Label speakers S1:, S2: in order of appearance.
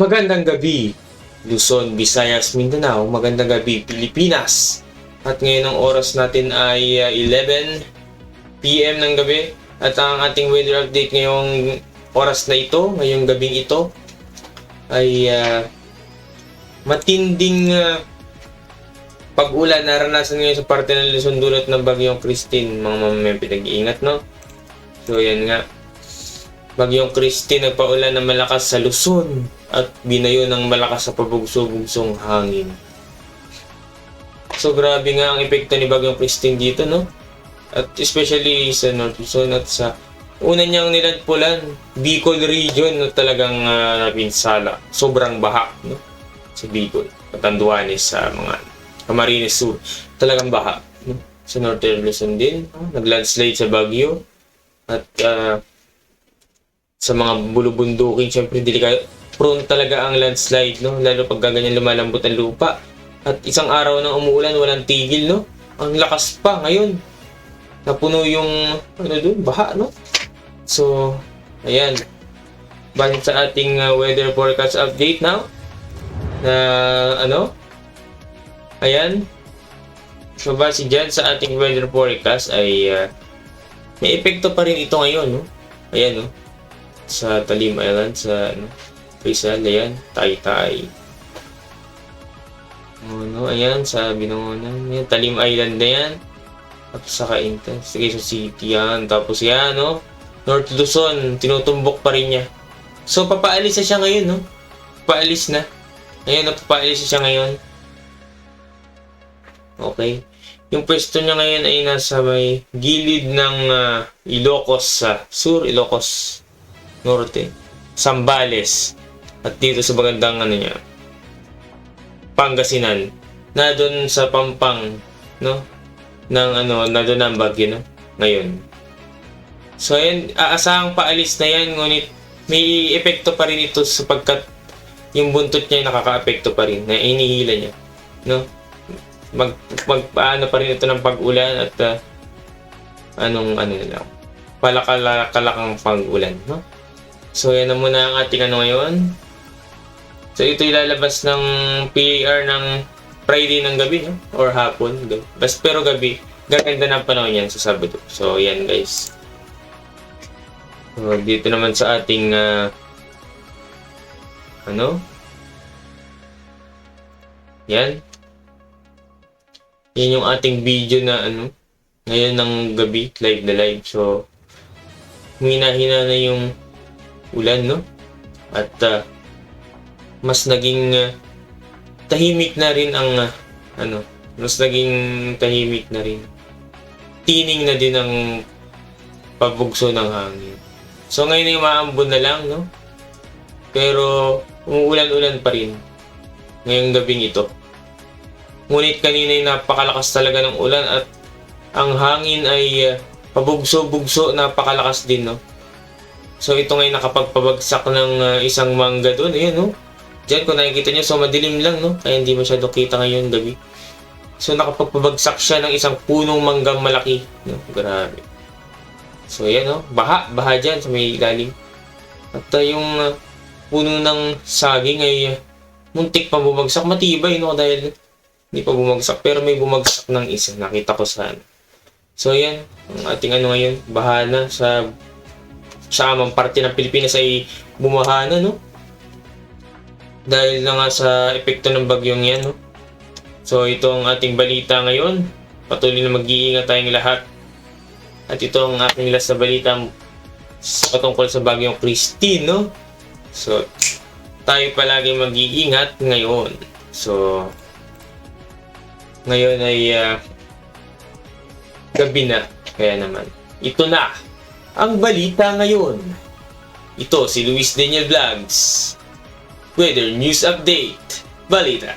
S1: Magandang gabi, Luzon, Visayas, Mindanao. Magandang gabi, Pilipinas. At ngayon ang oras natin ay 11 PM ng gabi. At ang ating weather update ngayong oras na ito, ngayong gabing ito, ay matinding pag-ulan naranasan ngayon sa parte ng Luzon dulot ng bagyong Christine. Mga mamamayan, pinag-iingat, no? So yan nga, bagyong Christine nagpaulan ng malakas sa Luzon at binayo ng malakas sa pabugso-bugsong hangin. So grabe nga ang epekto ni bagyong Christine dito, no? At especially sa North Luzon at sa una niyang niladpulan, Bicol region, no, talagang napinsala. Sobrang baha, no? Sa Bicol, Catanduanes, sa mga Camarines Sur, talagang baha, no? Sa Northern Luzon din, naglandslide sa Baguio at sa mga bulubundukin, syempre delikado, prone talaga ang landslide, no? Lalo pag ganyan lumalambot ang lupa. At isang araw nang umuulan, walang tigil, no? Ang lakas pa ngayon. Napuno yung baha, no? So, ayan. Base sa ating weather forecast update now. Ayan. So, base dyan sa ating weather forecast ay may epekto pa rin ito ngayon, no? Ayan, no? Sa Talim Island, sa Rizal, ayan, Taytay. Ayan, sa Binangonan, ayan, Talim Island na yan. Tapos sa Cainta, sa Quezon City yan. Tapos yan, no? North Luzon, tinutumbok pa rin niya. So, papaalis na siya ngayon, no? Papaalis na. Ayan, papaalis na siya ngayon. Okay. Yung pwesto niya ngayon ay nasa may gilid ng Ilocos Sur, Ilocos Norte, Zambales, at dito sa magandang niya, Pangasinan, na doon sa Pampang, no? Na doon ang bagyo, no? Ngayon. So, ayan, aasahang paalis na yan, ngunit may epekto pa rin ito sapagkat yung buntot niya nakaka-epekto pa rin, na inihila niya, no? Magpaano pa rin ito ng pag-ulan at palakalakang pag-ulan, no? So, yan na muna ang ating ngayon. So, ito ilalabas ng PAR ng Friday ng gabi, no? Or hapon. Pero gabi. Gaganda ng panahon yan sa Sabado. So, yan guys. So, dito naman sa ating yan. Yan yung ating video na ngayon ng gabi, live na live. So, hina-hina na yung ulan, no? At mas naging tahimik na rin ang mas naging tahimik na rin. Tining na din ang pabugso ng hangin. So ngayon ay maambon na lang, no? Pero umuulan-ulan pa rin ngayong gabing ito. Ngunit kanina ay napakalakas talaga ng ulan at ang hangin ay pabugso-bugso, napakalakas din, no? So ito ngayon nakapagpabagsak ng isang mangga doon. Ayan, no? Diyan kung nakikita nyo, so madilim lang, no? Kaya hindi masyado kita ngayon gabi. So nakapagpabagsak siya ng isang punong manggang malaki, no? Grabe. So ayan, no? Baha dyan sa may ilalim. At yung puno ng saging ay muntik pa bumagsak. Matibay, no? Dahil hindi pa bumagsak, pero may bumagsak ng isa. Nakita ko sana. So ayan, ang ating ngayon, baha na sa amang parte ng Pilipinas ay bumaha na, no? Dahil na nga sa epekto ng bagyong yan, no? So ito ang ating balita ngayon. Patuloy na mag-iingat tayong lahat. At ito ang ating last na balita patungkol sa bagyong Christine, no? So tayo palagi mag-iingat ngayon. So ngayon ay gabi na. Kaya naman, ito na ang balita ngayon. Ito si Luis Daniel Vlogs. Weather News Update. Balita.